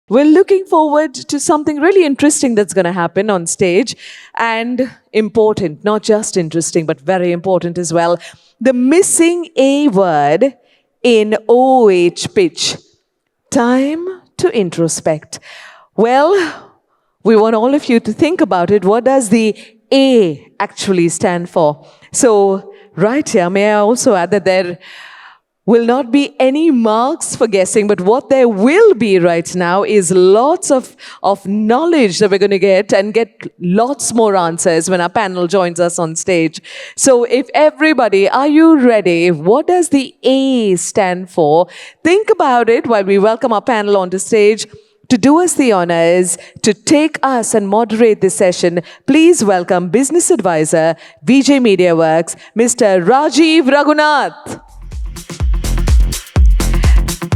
We're looking forward to something really interesting that's going to happen on stage and important, not just interesting, but very important as well. The missing A word in OH pitch. Time to introspect. Well, we want all of you to think about it. What does the A actually stand for? So, right here, may I also add that there will not be any marks for guessing, but what there will be right now is lots of knowledge that we're going to get and get lots more answers when our panel joins us on stage. So if everybody, are you ready? What does the A stand for? Think about it while we welcome our panel onto stage. To do us the honors, to take us and moderate this session, please welcome business advisor, VJ Media Works, Mr. Rajiv Raghunath.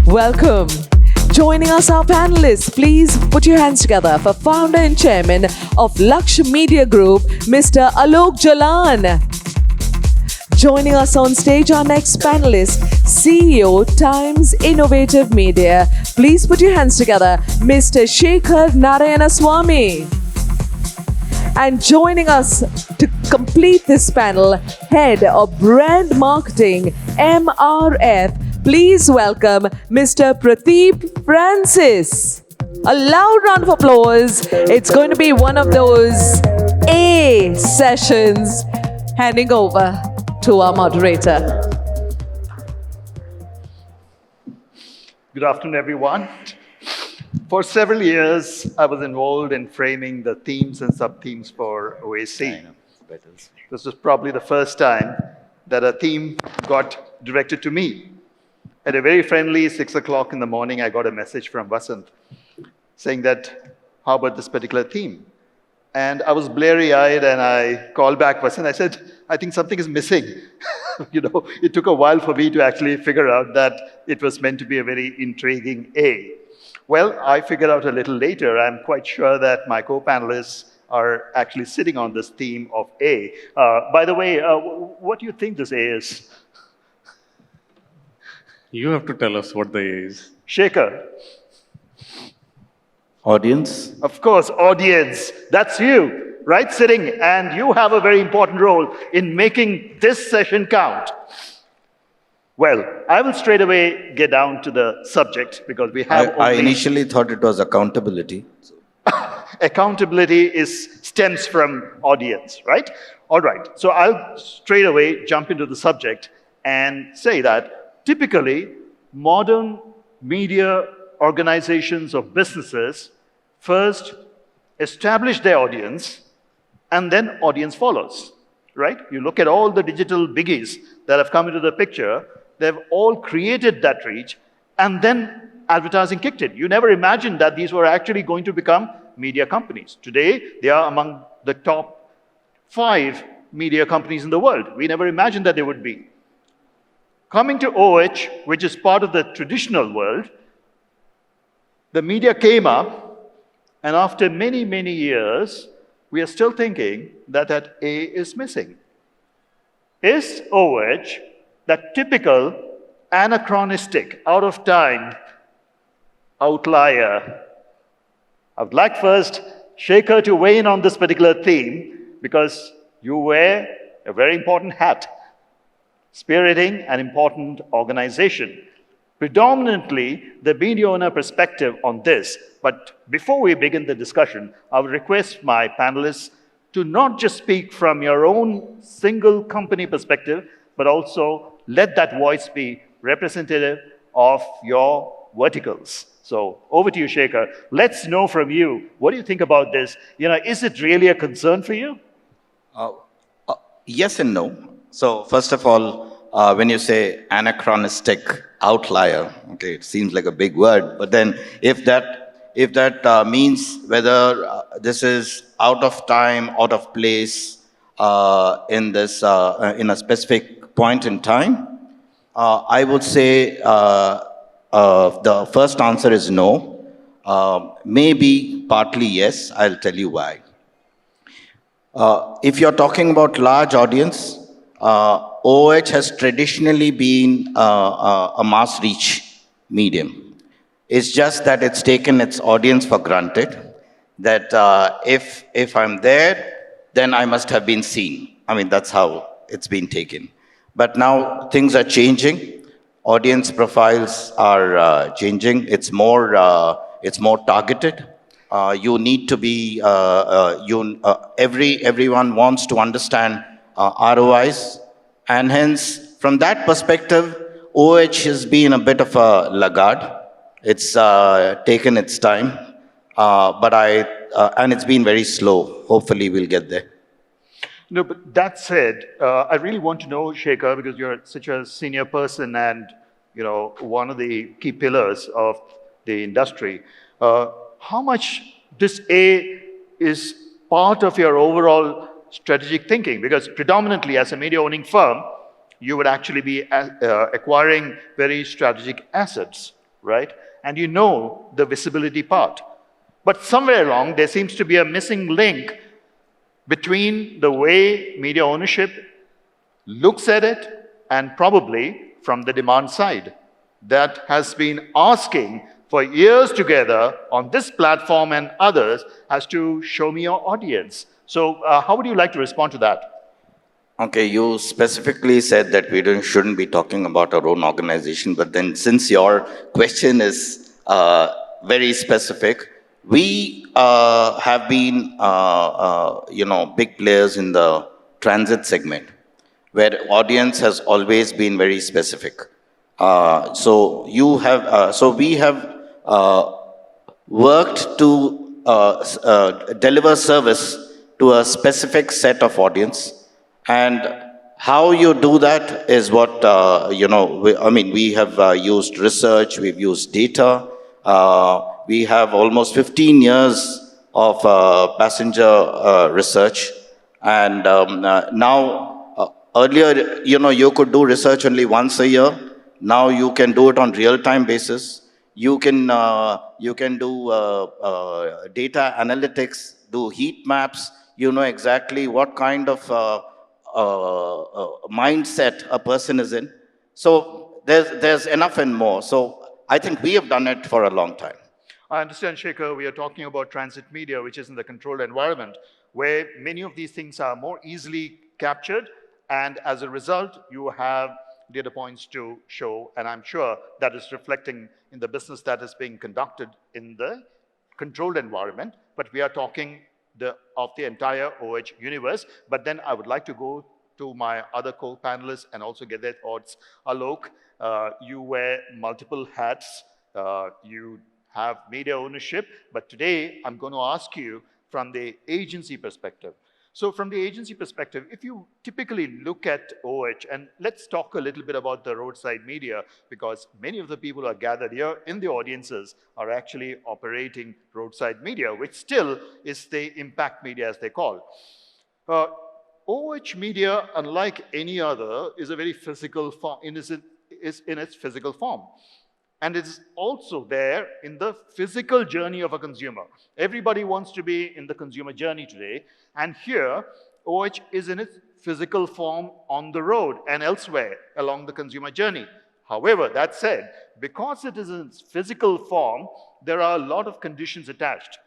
Welcome. Joining us, our panelists, please put your hands together for founder and chairman of Laqshya Media Group, Mr. Alok Jalan. Joining us on stage, our next panelist, CEO, Times Innovative Media. Please put your hands together, Mr. Shekhar Narayanaswami. And joining us to complete this panel, Head of Brand Marketing, MRF, please welcome Mr. Pratip Francis. A loud round of applause. It's going to be one of those A sessions. Handing over to our moderator. Good afternoon, everyone. For several years, I was involved in framing the themes and sub-themes for OAC. This was probably the first time that a theme got directed to me. At a very friendly 6 o'clock in the morning, I got a message from Vasant saying that, how about this particular theme? And I was blurry-eyed and I called back Vasant. I said, I think something is missing. It took a while for me to actually figure out that it was meant to be a very intriguing A. Well, I figured out a little later. I'm quite sure that my co-panelists are actually sitting on this theme of A. By the way, what do you think this A is? You have to tell us what the A is. Shekhar. Audience. Of course, audience. That's you, right? Sitting. And you have a very important role in making this session count. Well, I will straight away get down to the subject because we have I initially thought it was accountability. Accountability stems from audience, right? All right. So I'll straight away jump into the subject and say that typically, modern media organizations or businesses first establish their audience and then audience follows, right? You look at all the digital biggies that have come into the picture, they've all created that reach and then advertising kicked in. You never imagined that these were actually going to become media companies. Today, they are among the top 5 media companies in the world. We never imagined that they would be. Coming to OH, which is part of the traditional world, the media came up, and after many, many years, we are still thinking that that A is missing. Is OH that typical, anachronistic, out of time, outlier? I would like first Shekhar to weigh in on this particular theme because you wear a very important hat, spearheading an important organization. Predominantly, the media owner perspective on this. But before we begin the discussion, I would request my panelists to not just speak from your own single company perspective, but also let that voice be representative of your verticals. So over to you, Shekhar. Let's know from you, what do you think about this? Is it really a concern for you? Yes and no. So first of all, when you say anachronistic outlier, okay, it seems like a big word, but then if that means whether this is out of time, out of place in a specific point in time, I would say the first answer is no. Maybe partly yes. I'll tell you why. If you're talking about large audience, OH has traditionally been a mass reach medium. It's just that it's taken its audience for granted. That if I'm there, then I must have been seen. I mean, that's how it's been taken. But now things are changing. Audience profiles are changing. It's more targeted. You need to be everyone wants to understand ROIs, and hence from that perspective, OH has been a bit of a laggard. It's taken its time, and it's been very slow. Hopefully, we'll get there. No, but that said, I really want to know, Shekhar, because you're such a senior person and one of the key pillars of the industry. How much this A is part of your overall strategic thinking? Because predominantly, as a media owning firm, you would actually be acquiring very strategic assets, right? And you know the visibility part. But somewhere along, there seems to be a missing link between the way media ownership looks at it and probably from the demand side that has been asking for years together on this platform and others as to show me your audience. So how would you like to respond to that? Okay, you specifically said that shouldn't be talking about our own organization, but then since your question is very specific, we have been, big players in the transit segment, where audience has always been very specific. So we have worked to deliver service to a specific set of audience, and how you do that is what we have used research, we've used data, we have almost 15 years of passenger research, and now earlier, you could do research only once a year. Now you can do it on real-time basis. You can do data analytics, do heat maps. You know exactly what kind of mindset a person is in. So there's enough and more. So I think we have done it for a long time. I understand, Shekhar, we are talking about transit media, which is in the controlled environment, where many of these things are more easily captured, and as a result, you have data points to show, and I'm sure that is reflecting in the business that is being conducted in the controlled environment, but we are talking of the entire OH universe. But then I would like to go to my other co-panelists and also get their thoughts. Alok, you wear multiple hats. You have media ownership, but today I'm going to ask you from the agency perspective. So from the agency perspective, if you typically look at OH, and let's talk a little bit about the roadside media, because many of the people who are gathered here in the audiences are actually operating roadside media, which still is the impact media as they call. OH media, unlike any other, is a very physical form, is in its physical form. And it's also there in the physical journey of a consumer. Everybody wants to be in the consumer journey today. And here, OH is in its physical form on the road and elsewhere along the consumer journey. However, that said, because it is in its physical form, there are a lot of conditions attached.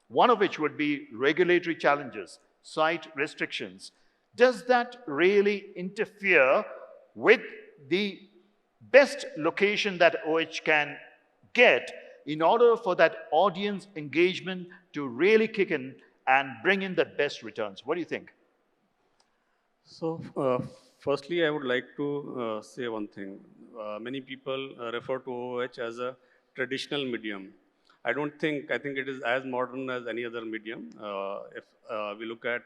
One of which would be regulatory challenges, site restrictions. Does that really interfere with the best location that OH can get in order for that audience engagement to really kick in and bring in the best returns? What do you think? So, firstly, I would like to say one thing. Many people refer to OOH as a traditional medium. I think it is as modern as any other medium. If we look at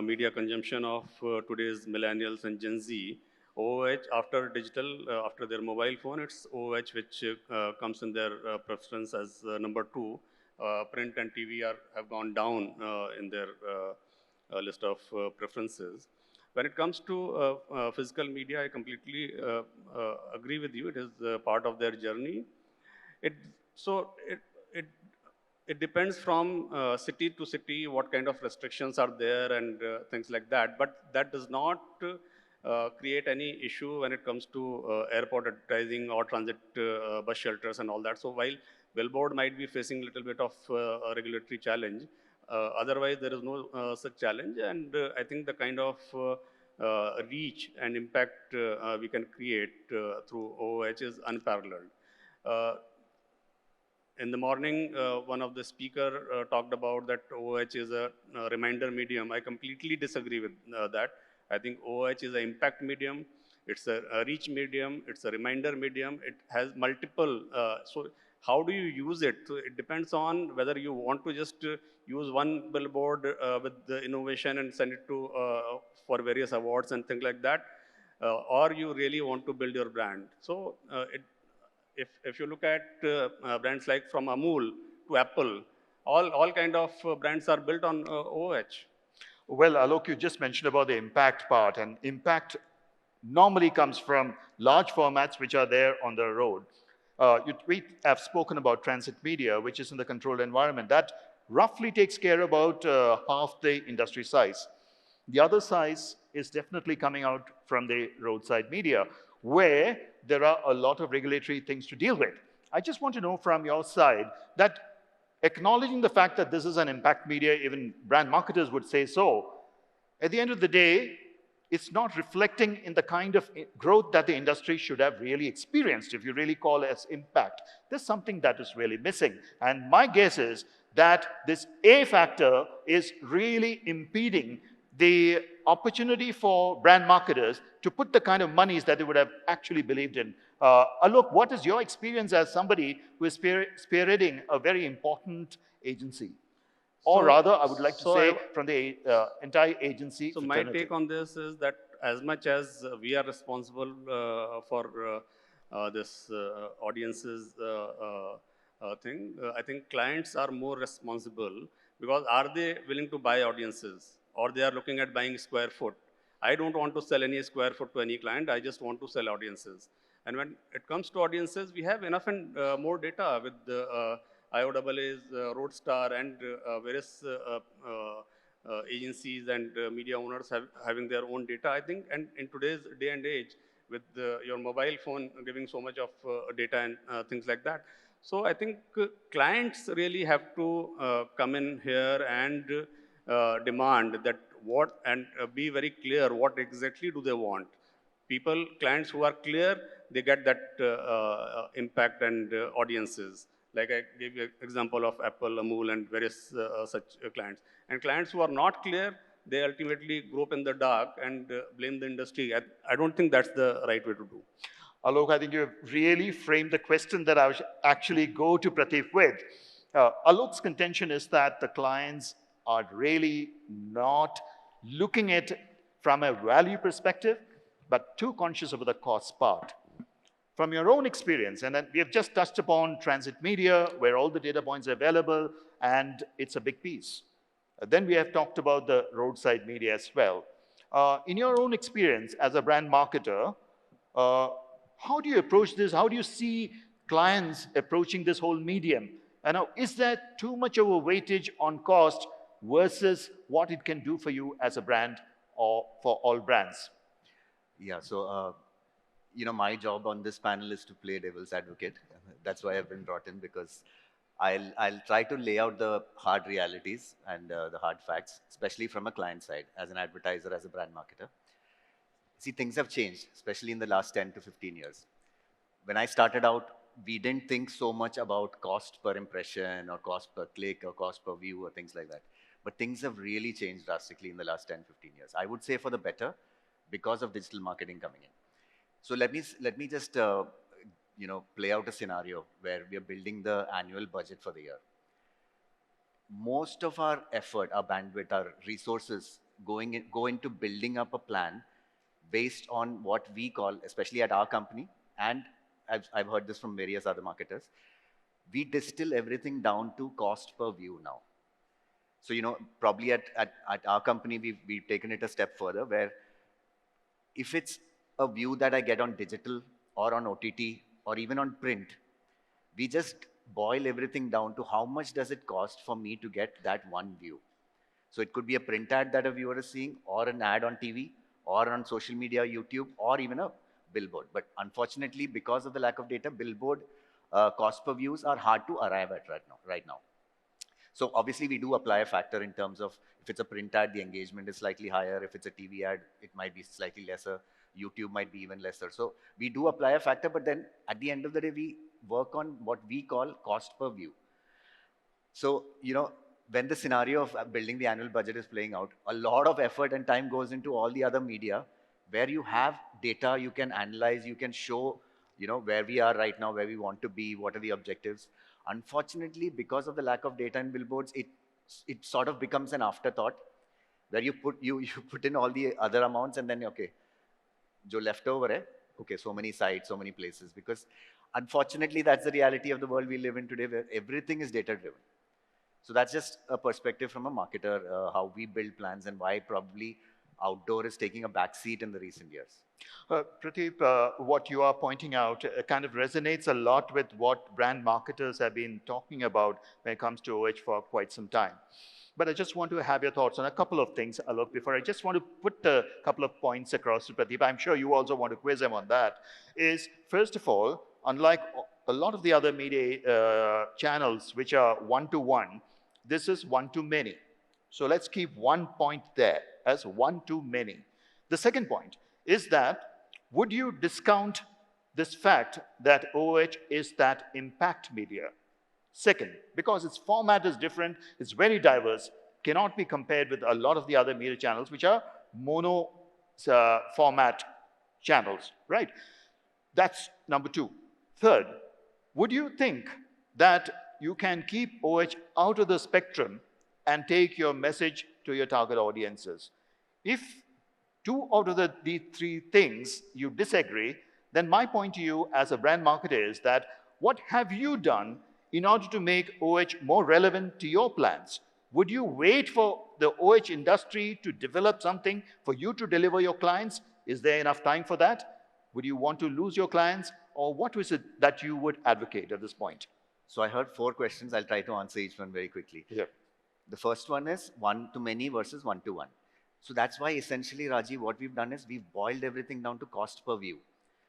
media consumption of today's millennials and Gen Z, OOH after digital, after their mobile phone, it's OOH which comes in their preference as number 2. Print and TV have gone down in their list of preferences. When it comes to physical media, I completely agree with you. It is part of their journey. It depends from city to city what kind of restrictions are there and things like that. But that does not create any issue when it comes to airport advertising or transit bus shelters and all that. So while billboard might be facing a little bit of a regulatory challenge, otherwise there is no such challenge, and I think the kind of reach and impact we can create through OOH is unparalleled. Uh, in the morning, one of the speaker talked about that OOH is a reminder medium. I completely disagree with that. I think OOH is an impact medium. It's a reach medium. It's a reminder medium. It has multiple. So how do you use it? So it depends on whether you want to just use one billboard with the innovation and send it to for various awards and things like that, or you really want to build your brand. So if you look at brands like from Amul to Apple, all kind of brands are built on OOH. Well, Alok, you just mentioned about the impact part, and impact normally comes from large formats which are there on the road. We have spoken about transit media, which is in the controlled environment. That roughly takes care about half the industry size. The other size is definitely coming out from the roadside media, where there are a lot of regulatory things to deal with. I just want to know from your side that acknowledging the fact that this is an impact media, even brand marketers would say so, at the end of the day, it's not reflecting in the kind of growth that the industry should have really experienced, if you really call it as impact. There's something that is really missing. And my guess is that this A factor is really impeding the opportunity for brand marketers to put the kind of monies that they would have actually believed in. Alok, what is your experience as somebody who is spearheading a very important agency? Or rather, I would like to say from the entire agency So fraternity. my take on this is that as much as we are responsible for this audiences thing, I think clients are more responsible, because are they willing to buy audiences, or they are looking at buying square foot? I don't want to sell any square foot to any client. I just want to sell audiences. And when it comes to audiences, we have enough and more data with the IOAA's Roadstar and various agencies and media owners having their own data, I think. And in today's day and age, with your mobile phone giving so much of data and things like that. So I think clients really have to come in here and demand that what, and be very clear what exactly do they want. People, clients who are clear, they get that impact and audiences. Like I gave you an example of Apple, Amul, and various such clients. And clients who are not clear, they ultimately grope in the dark and blame the industry. I don't think that's the right way to do. Alok, I think you have really framed the question that I should actually go to Pratip with. Alok's contention is that the clients are really not looking at it from a value perspective, but too conscious of the cost part. From your own experience, and then we have just touched upon transit media, where all the data points are available, and it's a big piece. Then we have talked about the roadside media as well. In your own experience as a brand marketer, how do you approach this? How do you see clients approaching this whole medium? And now, is there too much of a weightage on cost versus what it can do for you as a brand or for all brands? Yeah, so, my job on this panel is to play devil's advocate. That's why I've been brought in, because I'll try to lay out the hard realities and the hard facts, especially from a client side, as an advertiser, as a brand marketer. See, things have changed, especially in the last 10 to 15 years. When I started out, we didn't think so much about cost per impression or cost per click or cost per view or things like that. But things have really changed drastically in the last 10, 15 years. I would say for the better, because of digital marketing coming in. So let me just play out a scenario where we are building the annual budget for the year. Most of our effort, our bandwidth, our resources go into building up a plan based on what we call, especially at our company, and I've heard this from various other marketers, we distill everything down to cost per view now. So, probably at our company, we've taken it a step further, where if it's a view that I get on digital or on OTT or even on print, we just boil everything down to how much does it cost for me to get that one view. So it could be a print ad that a viewer is seeing, or an ad on TV, or on social media, YouTube, or even a billboard. But unfortunately, because of the lack of data, billboard cost per views are hard to arrive at right now. So obviously we do apply a factor in terms of if it's a print ad, the engagement is slightly higher. If it's a TV ad, it might be slightly lesser. YouTube might be even lesser. So we do apply a factor, but then at the end of the day, we work on what we call cost per view. So, when the scenario of building the annual budget is playing out, a lot of effort and time goes into all the other media where you have data, you can analyze, you can show, where we are right now, where we want to be, what are the objectives. Unfortunately, because of the lack of data in billboards, it sort of becomes an afterthought where you put in all the other amounts and then, okay, jo left over hai, okay, so many sites, so many places. Because unfortunately, that's the reality of the world we live in today where everything is data driven. So that's just a perspective from a marketer, how we build plans and why probably outdoor is taking a back seat in the recent years. Pratip, what you are pointing out kind of resonates a lot with what brand marketers have been talking about when it comes to OH for quite some time. But I just want to have your thoughts on a couple of things, Alok, before I just want to put a couple of points across to Pratip. I'm sure you also want to quiz him on that. Is, first of all, unlike a lot of the other media channels which are one-to-one, this is one-to-many. So let's keep one point there as one-to-many. The second point is that, would you discount this fact that OH is that impact media? Second, because its format is different, it's very diverse, cannot be compared with a lot of the other media channels which are mono format channels, right? That's number two. Third, would you think that you can keep OH out of the spectrum and take your message to your target audiences? If two out of these three things you disagree, then my point to you as a brand marketer is that what have you done in order to make OH more relevant to your plans? Would you wait for the OH industry to develop something for you to deliver your clients? Is there enough time for that? Would you want to lose your clients? Or what was it that you would advocate at this point? So I heard 4 questions. I'll try to answer each one very quickly. Yeah. The first one is one-to-many versus one-to-one. So that's why essentially, Rajiv, what we've done is we've boiled everything down to cost per view.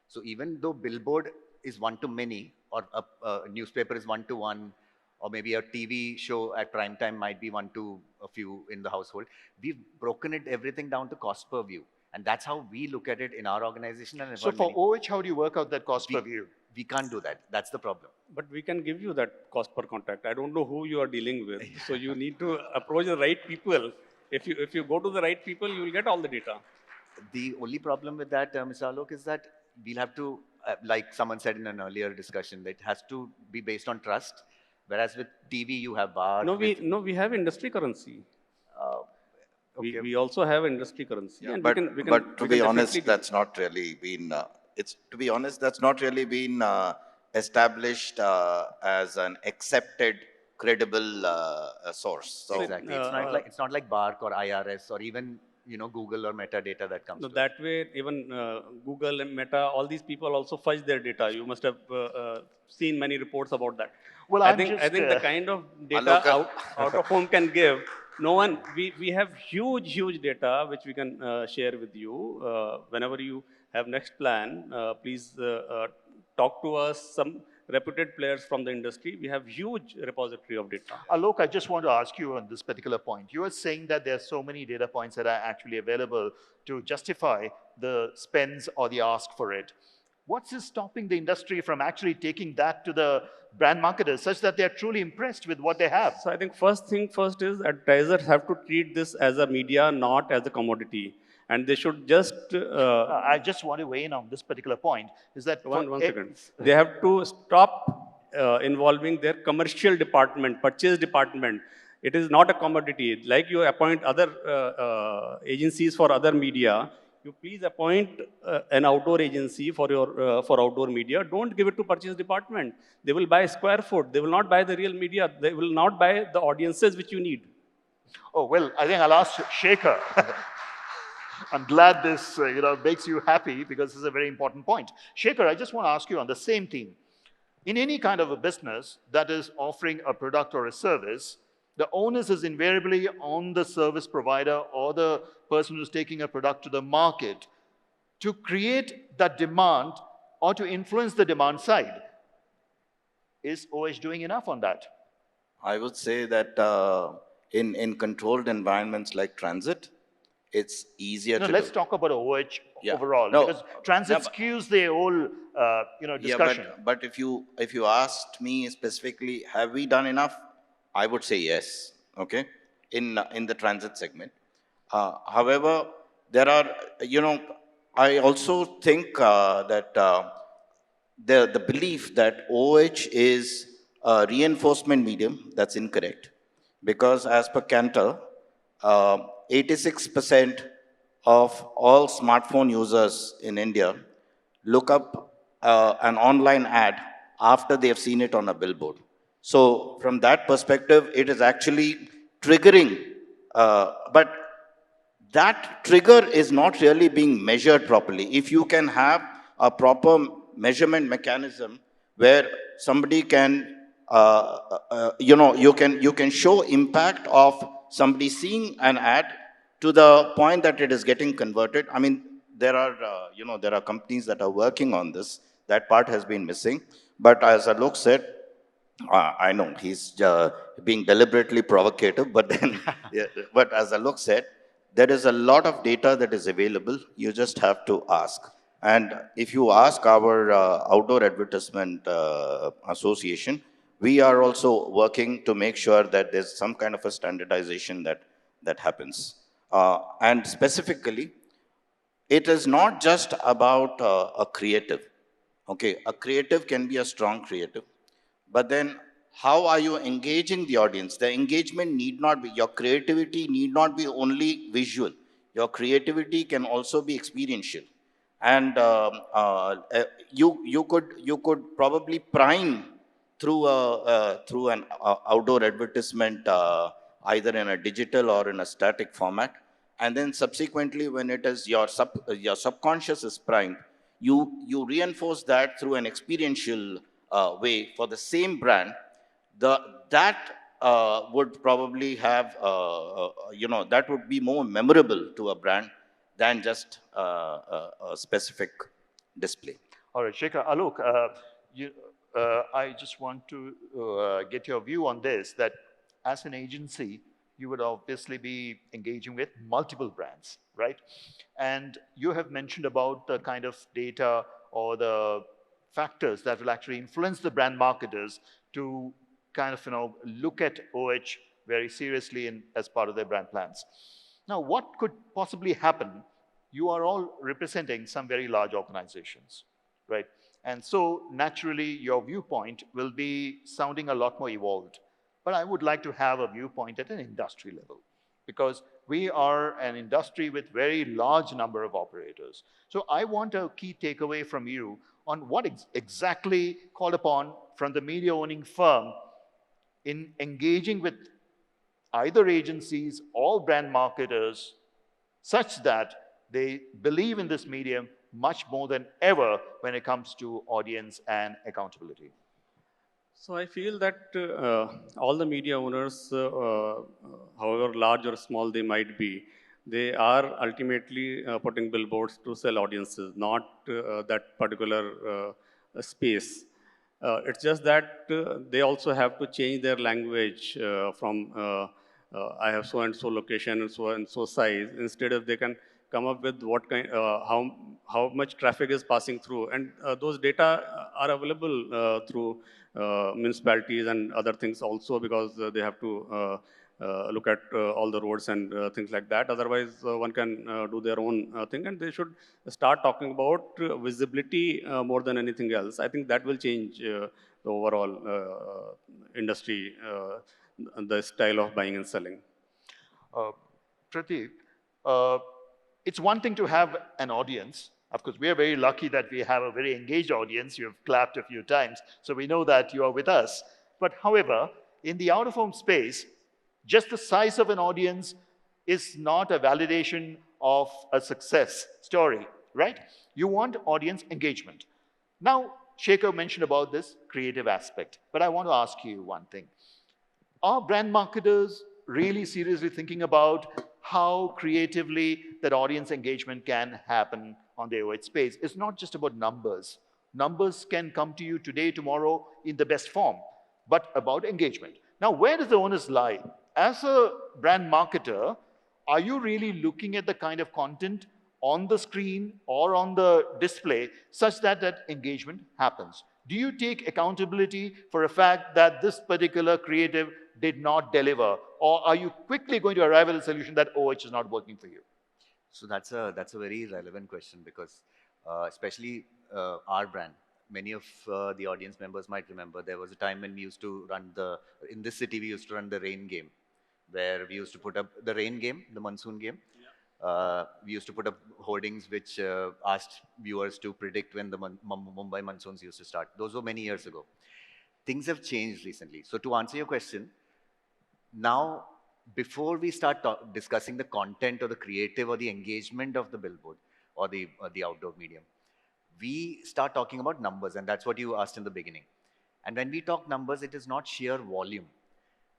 So even though billboard is one-to-many, or a newspaper is one-to-one, or maybe a TV show at prime time might be one to a few in the household, we've broken everything down to cost per view. And that's how we look at it in our organization. And so for OH, how do you work out that cost per view? We can't do that. That's the problem. But we can give you that cost per contact. I don't know who you are dealing with. So you need to approach the right people. If you go to the right people, you will get all the data. The only problem with that, Mr. Alok, is that we'll have to, like someone said in an earlier discussion, that it has to be based on trust. Whereas with TV, you have bar. No, we have industry currency. Okay. We also have industry currency. Yeah, and but to be honest, that's not really been, that's not really been established as an accepted, credible source. So Exactly. It's not like BARC or IRS or even Google or metadata that comes. No, that way even Google and Meta, all these people also fudge their data. You must have seen many reports about that. Well, I think the kind of data out of home can give. No one. We have huge data which we can share with you whenever you have next plan. Please talk to us. Some reputed players from the industry. We have huge repository of data. Alok, I just want to ask you on this particular point. You are saying that there are so many data points that are actually available to justify the spends or the ask for it. What's stopping the industry from actually taking that to the brand marketers such that they're truly impressed with what they have? So I think first thing first is advertisers have to treat this as a media, not as a commodity. And they should just... I just want to weigh in on this particular point. Is that one second. They have to stop involving their commercial department, purchase department. It is not a commodity. Like you appoint other agencies for other media, you please appoint an outdoor agency for your for outdoor media. Don't give it to purchase department. They will buy square foot. They will not buy the real media. They will not buy the audiences which you need. Oh, well, I think I'll ask Shekhar. I'm glad this makes you happy because this is a very important point. Shekhar, I just want to ask you on the same theme. In any kind of a business that is offering a product or a service, The onus is invariably on the service provider or the person who's taking a product to the market to create that demand or to influence the demand side. Is OH doing enough on that? I would say that in controlled environments like transit, it's easier No, to let's do. talk about OH Yeah. overall, No. because transit No, skews the whole yeah, discussion. but if you asked me specifically, have we done enough? I would say yes. Okay, in the transit segment. However, there are, I also think that the belief that OH is a reinforcement medium, that's incorrect. Because as per Cantor, 86% of all smartphone users in India look up an online ad after they have seen it on a billboard. So from that perspective, it is actually triggering, but that trigger is not really being measured properly. If you can have a proper measurement mechanism where somebody can, you can show impact of somebody seeing an ad to the point that it is getting converted. I mean, there are companies that are working on this. That part has been missing. But as Alok said, I know he's being deliberately provocative, but then, yeah, but as Alok said, there is a lot of data that is available. You just have to ask. And if you ask our Outdoor Advertisement Association, we are also working to make sure that there's some kind of a standardization that happens. And specifically, it is not just about a creative. Okay, a creative can be a strong creative, but then how are you engaging the audience? The engagement need not be, your creativity need not be only visual. Your creativity can also be experiential. And you could probably prime through an outdoor advertisement, either in a digital or in a static format, and then subsequently, when it is your subconscious is primed, you reinforce that through an experiential way for the same brand. The that would probably have, that would be more memorable to a brand than just a specific display. All right, Shekhar. Alok, I just want to get your view on this, that as an agency, you would obviously be engaging with multiple brands, right? And you have mentioned about the kind of data or the factors that will actually influence the brand marketers to kind of, look at OH very seriously as part of their brand plans. Now, what could possibly happen? You are all representing some very large organizations, right? And so naturally, your viewpoint will be sounding a lot more evolved. But I would like to have a viewpoint at an industry level, because we are an industry with very large number of operators. So I want a key takeaway from you on what exactly called upon from the media owning firm in engaging with either agencies or brand marketers such that they believe in this medium much more than ever when it comes to audience and accountability. So I feel that all the media owners, however large or small they might be, they are ultimately putting billboards to sell audiences, not that particular space. It's just that they also have to change their language from I have so and so location and so size. Instead of, they can come up with what kind, how much traffic is passing through, and those data are available through municipalities and other things also, because they have to look at all the roads and things like that. Otherwise, one can do their own thing, and they should start talking about visibility more than anything else. I think that will change the overall industry, the style of buying and selling. Uh, Pradeep, uh, it's one thing to have an audience. Of course, we are very lucky that we have a very engaged audience. You have clapped a few times, so we know that you are with us. But however, in the out-of-home space, just the size of an audience is not a validation of a success story, right? You want audience engagement. Now, Shekhar mentioned about this creative aspect, but I want to ask you one thing. Are brand marketers really seriously thinking about how creatively that audience engagement can happen on the OH space? It's not just about numbers. Numbers can come to you today, tomorrow in the best form, but about engagement. Now, where does the onus lie? As a brand marketer, are you really looking at the kind of content on the screen or on the display such that that engagement happens? Do you take accountability for a fact that this particular creative did not deliver? Or are you quickly going to arrive at a solution that OH is not working for you? So that's a very relevant question because especially our brand, many of the audience members might remember there was a time when we used to run in this city we used to run the rain game, where we used to put up the rain game, the monsoon game. We used to put up hoardings which asked viewers to predict when the Mumbai monsoons used to start. Those were many years ago. Things have changed recently. So to answer your question, now before we start discussing the content or the creative or the engagement of the billboard or the outdoor medium, we start talking about numbers, and that's what you asked in the beginning. And when we talk numbers, it is not sheer volume.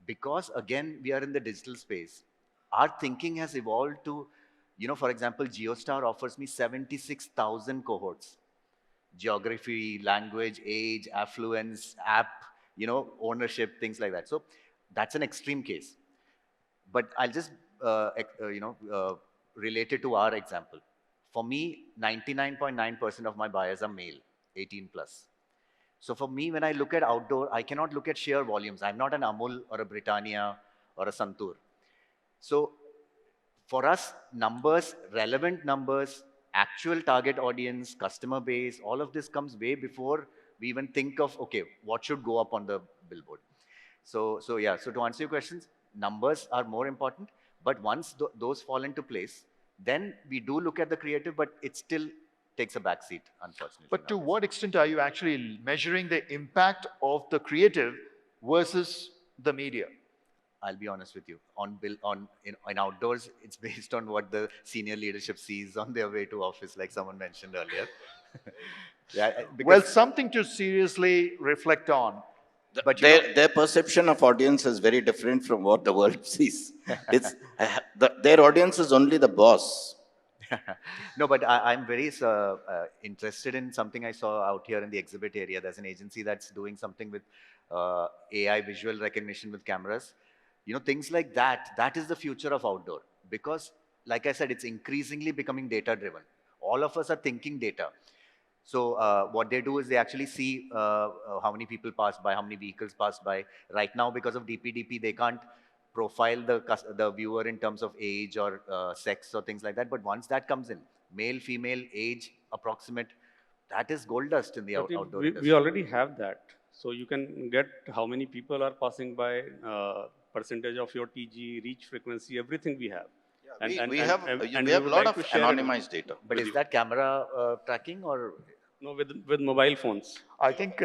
Because again, we are in the digital space. Our thinking has evolved to, for example, GeoStar offers me 76,000 cohorts. Geography, language, age, affluence, app, ownership, things like that. So that's an extreme case. But I'll just, relate it to our example. For me, 99.9% of my buyers are male, 18 plus. So for me, when I look at outdoor, I cannot look at sheer volumes. I'm not an Amul or a Britannia or a Santur. So for us, numbers, relevant numbers, actual target audience, customer base, all of this comes way before we even think of, okay, what should go up on the billboard? So to answer your questions, numbers are more important, but once those fall into place, then we do look at the creative, but it still takes a backseat, unfortunately. But to what extent are you actually measuring the impact of the creative versus the media? I'll be honest with you. In outdoors, it's based on what the senior leadership sees on their way to office, like someone mentioned earlier. Well, something to seriously reflect on. But their perception of audience is very different from what the world sees. Their audience is only the boss. No, but I'm very interested in something I saw out here in the exhibit area. There's an agency that's doing something with AI visual recognition with cameras. Things like that. That is the future of outdoor. Because, like I said, it's increasingly becoming data-driven. All of us are thinking data. So what they do is they actually see how many people pass by, how many vehicles pass by. Right now, because of DPDP, they can't profile the viewer in terms of age or sex or things like that. But once that comes in, male, female, age, approximate, that is gold dust in the outdoor industry. We already have that. So you can get how many people are passing by, percentage of your TG, reach frequency, everything we have. We have a lot of anonymized data. But is that camera tracking or? No, with mobile phones. I think,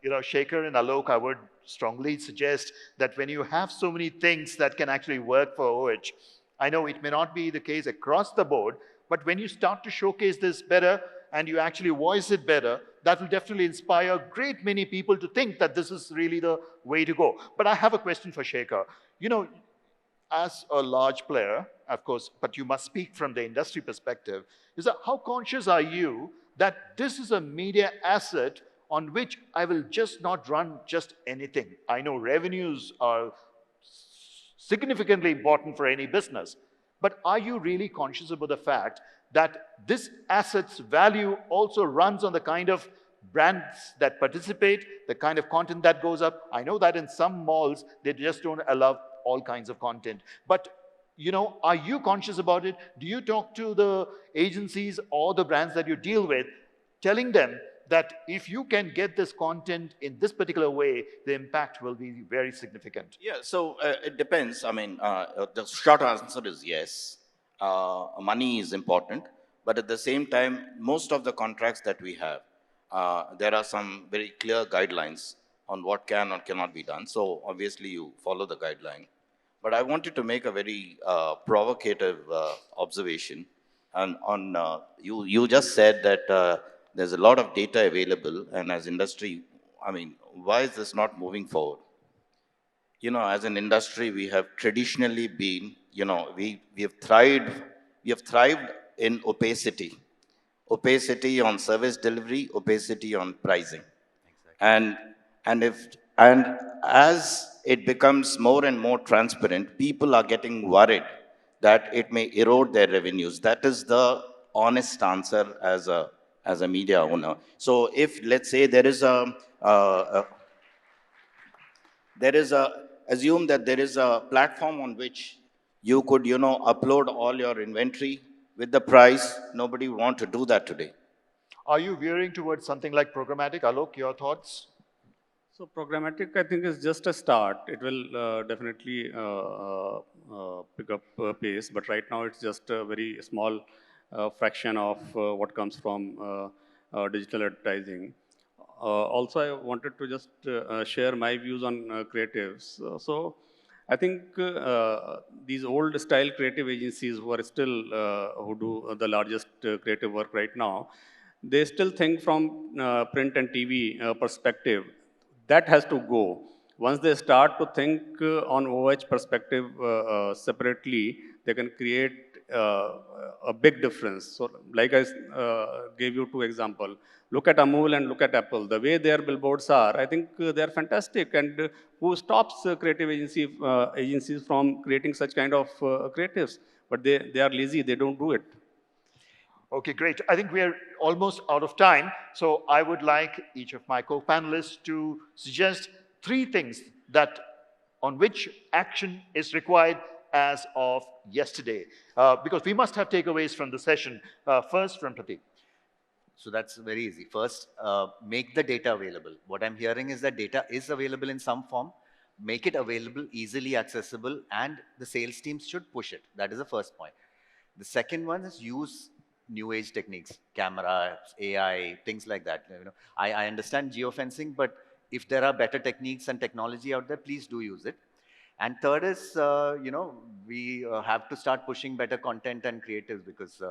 Shekhar and Alok, I would strongly suggest that when you have so many things that can actually work for OH, I know it may not be the case across the board, but when you start to showcase this better and you actually voice it better, that will definitely inspire a great many people to think that this is really the way to go. But I have a question for Shekhar. As a large player, of course, but you must speak from the industry perspective, is that how conscious are you that this is a media asset on which I will just not run just anything? I know revenues are significantly important for any business, but are you really conscious about the fact that this asset's value also runs on the kind of brands that participate, the kind of content that goes up? I know that in some malls, they just don't allow all kinds of content. But, are you conscious about it? Do you talk to the agencies or the brands that you deal with, telling them that if you can get this content in this particular way, the impact will be very significant? Yeah, so it depends. I mean, the short answer is yes. Money is important. But at the same time, most of the contracts that we have, there are some very clear guidelines on what can or cannot be done. So obviously you follow the guideline. But I wanted to make a very provocative observation. And you just said that there's a lot of data available, and as industry, I mean, why is this not moving forward? as an industry, we have traditionally been, we have thrived in opacity. Opacity on service delivery, opacity on pricing. Exactly. And, and as it becomes more and more transparent, people are getting worried that it may erode their revenues. That is the honest answer as a media owner. So if, let's say, there is a assume that there is a platform on which you could upload all your inventory with the price. Nobody want to do that today. Are you veering towards something like programmatic? Alok, your thoughts? So programmatic, I think, is just a start. It will definitely pick up pace, but right now it's just a very small fraction of what comes from digital advertising. Also, I wanted to just share my views on creatives. So, I think these old style creative agencies who are still who do the largest creative work right now, they still think from print and TV perspective. That has to go. Once they start to think on OH perspective separately, they can create a big difference. So, like I gave you two example. Look at Amul and look at Apple. The way their billboards are, I think they are fantastic. And who stops agencies from creating such kind of creatives? But they are lazy. They don't do it. Okay, great. I think we're almost out of time. So I would like each of my co-panelists to suggest three things that on which action is required as of yesterday. Because we must have takeaways from the session. First, from Pratip. So that's very easy. First, make the data available. What I'm hearing is that data is available in some form. Make it available, easily accessible, and the sales teams should push it. That is the first point. The second one is use new age techniques, camera, AI, things like that. I understand geofencing, but if there are better techniques and technology out there, please do use it. And third is, we have to start pushing better content and creatives because,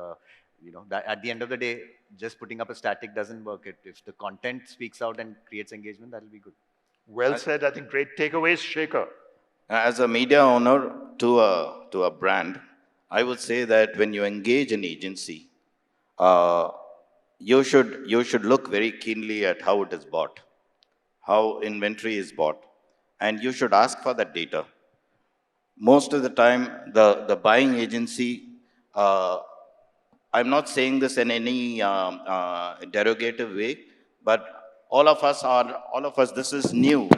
that at the end of the day, just putting up a static doesn't work. If the content speaks out and creates engagement, that'll be good. Well said. I think great takeaways. Shekhar. As a media owner to a brand, I would say that when you engage an agency, uh, you should look very keenly at how it is bought, how inventory is bought, and you should ask for that data. Most of the time, the buying agency, uh, I'm not saying this in any derogative way, but all of us, this is new.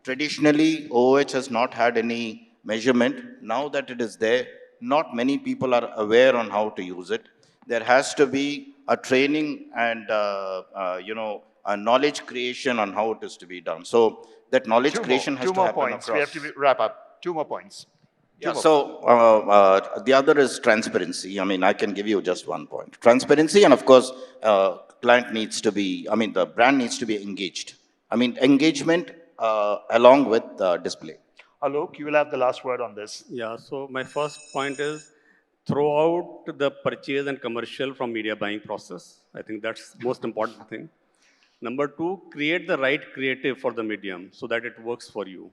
Traditionally, OH has not had any measurement. Now that it is there, not many people are aware on how to use it. There has to be a training and, a knowledge creation on how it is to be done. So that knowledge creation has Two to more happen points. We have across. to wrap up. Two more points. Yeah, so the other is transparency. I mean, I can give you just one point. Transparency, and of course, client needs to be, I mean, the brand needs to be engaged. I mean, engagement along with display. Alok, you will have the last word on this. Yeah, so my first point is throw out the purchase and commercial from media buying process. I think that's most important thing. Number two, create the right creative for the medium so that it works for you.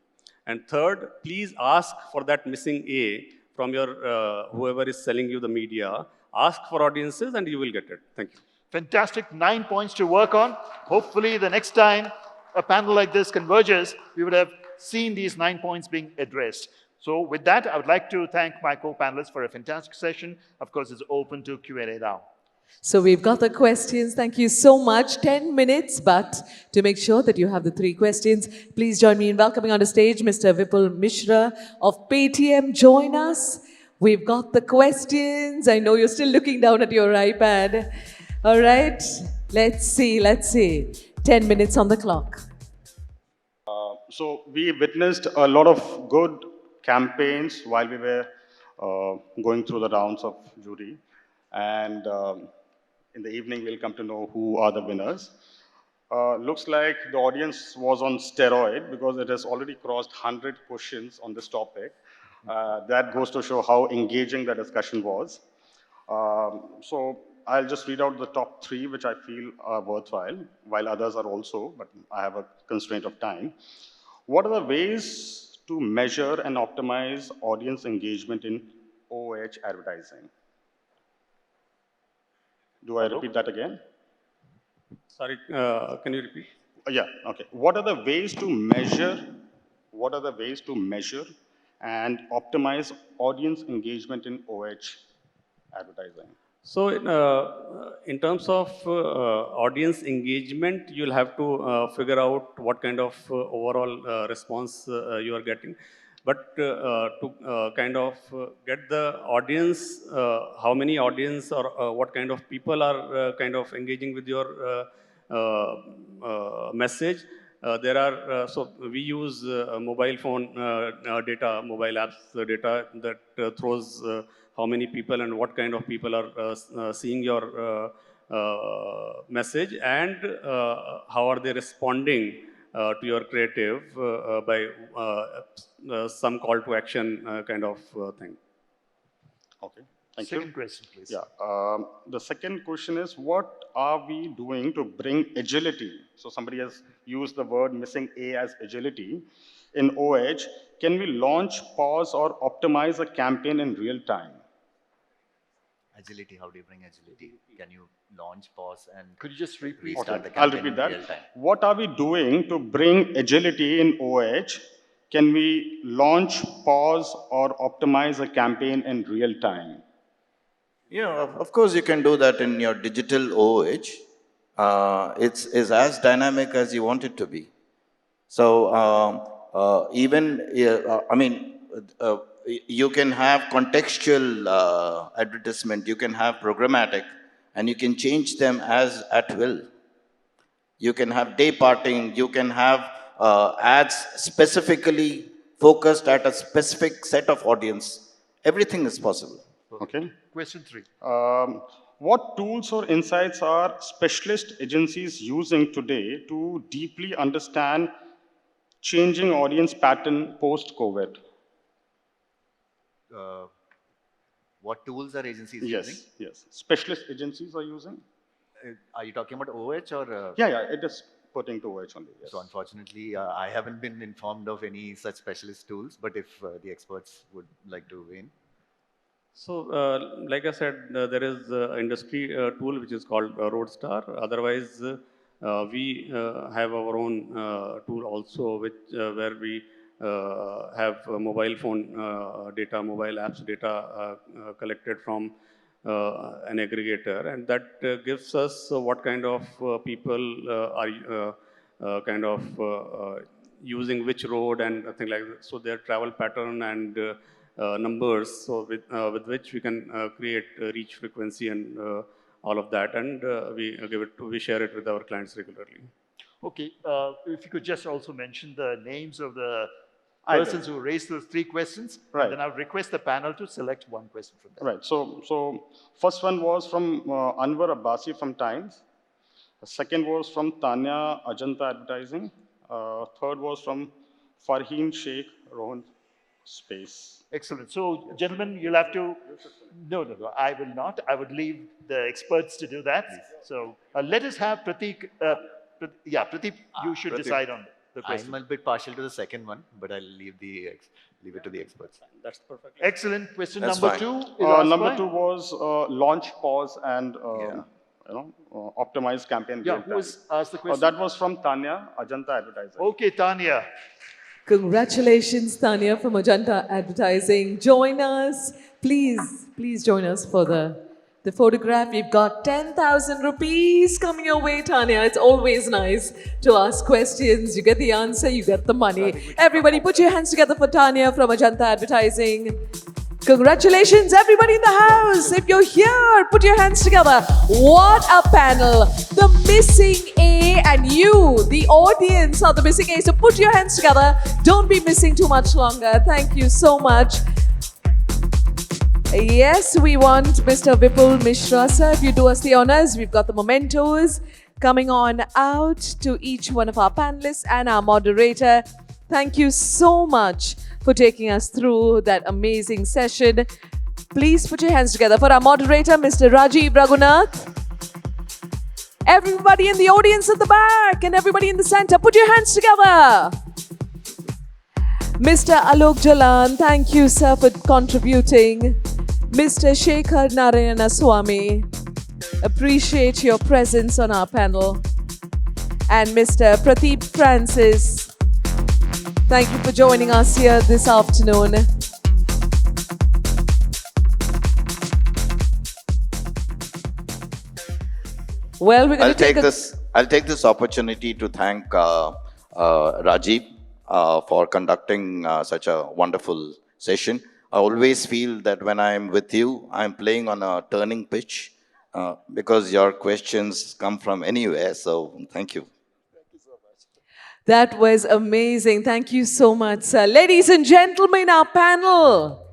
And third, please ask for that missing A from your whoever is selling you the media. Ask for audiences and you will get it. Thank you. Fantastic. 9 points to work on. Hopefully, the next time a panel like this converges, we would have seen these 9 points being addressed. So with that, I would like to thank my co-panelists for a fantastic session. Of course, it's open to Q&A now. So we've got the questions. Thank you so much. 10 minutes, but to make sure that you have the three questions, please join me in welcoming on the stage Mr. Vipul Mishra of Paytm. Join us. We've got the questions. I know you're still looking down at your iPad. All right. Let's see. 10 minutes on the clock. So we witnessed a lot of good campaigns while we were going through the rounds of jury. And in the evening, we'll come to know who are the winners. Looks like the audience was on steroid because it has already crossed 100 questions on this topic. That goes to show how engaging the discussion was. So I'll just read out the top three, which I feel are worthwhile, while others are also, but I have a constraint of time. What are the ways to measure and optimize audience engagement in OOH advertising? Do I repeat that again? Sorry, can you repeat? Yeah, okay. What are the ways to measure and optimize audience engagement in OH advertising? So, in terms of audience engagement, you'll have to figure out what kind of overall response you are getting. But to kind of get the audience, how many audience or what kind of people are kind of engaging with your message, there are, so we use mobile phone data, mobile apps data that throws how many people and what kind of people are seeing your message, and how are they responding to your creative by some call to action kind of thing. Okay, thank you. Second question, please. Yeah, the second question is, what are we doing to bring agility? So somebody has used the word missing A as agility. In OH, can we launch, pause, or optimize a campaign in real time? Agility, how do you bring agility? Can you launch, pause, and Could you just repeat? restart the I'll campaign repeat in real that. time? What are we doing to bring agility in OH? Can we launch, pause, or optimize a campaign in real time? Yeah, of course you can do that in your digital OOH. It's as dynamic as you want it to be. So you can have contextual advertisement, you can have programmatic, and you can change them as at will. You can have day parting, you can have ads specifically focused at a specific set of audience. Everything is possible. Okay. Question 3. What tools or insights are specialist agencies using today to deeply understand changing audience pattern post-COVID? What tools are agencies using? Yes. Specialist agencies are using? Are you talking about OH or? Yeah, it is putting to OH only. Yes. So unfortunately, I haven't been informed of any such specialist tools, but if the experts would like to weigh in. So, like I said, there is an industry tool which is called Roadstar. Otherwise, we have our own tool also, which where we have mobile phone data, mobile apps data collected from an aggregator, and that gives us what kind of people are kind of using which road and things like that. So their travel pattern and numbers, so with which we can create reach frequency and all of that, and we share it with our clients regularly. Okay, if you could just also mention the names of the persons who raised those 3 questions, right. And then I'll request the panel to select one question from them. Right. So first one was from Anwar Abbasi from Times. The second was from Tanya Ajanta Advertising. Third was from Farheen Sheikh Rohan Space. Excellent. So, gentlemen, you'll have to... No, I will not. I would leave the experts to do that. Please. So, let us have Pratik. Pratik, you should Pratik, decide on the question. I'm a bit partial to the second one, but I'll leave it to the experts. That's perfect. Excellent. Question That's number fine. 2 is number 2 was launch, pause, and optimize campaign. Yeah, who has asked the question? That was from Tanya Ajanta Advertising. Okay, Tanya. Congratulations, Tanya from Magenta Advertising. Join us. Please join us for the photograph. We've got 10,000 rupees coming your way, Tanya. It's always nice to ask questions. You get the answer, you get the money. Everybody put your hands together for Tanya from Magenta Advertising. Congratulations, everybody in the house. If you're here, put your hands together. What a panel. The missing A and you, the audience, are the missing A. So put your hands together. Don't be missing too much longer. Thank you so much. Yes, we want Mr. Vipul Mishra, sir. If you do us the honors, we've got the mementos coming on out to each one of our panelists and our moderator. Thank you so much for taking us through that amazing session. Please put your hands together for our moderator, Mr. Rajiv Raghunath. Everybody in the audience at the back and everybody in the center, put your hands together. Mr. Alok Jalan, thank you, sir, for contributing. Mr. Shekhar Narayanaswami, appreciate your presence on our panel. And Mr. Pratip Francis, thank you for joining us here this afternoon. Well, we're going to take I'll take this opportunity to thank Rajiv for conducting such a wonderful session. I always feel that when I'm with you, I'm playing on a turning pitch because your questions come from anywhere. So thank you. That was amazing. Thank you so much, sir. Ladies and gentlemen, our panel.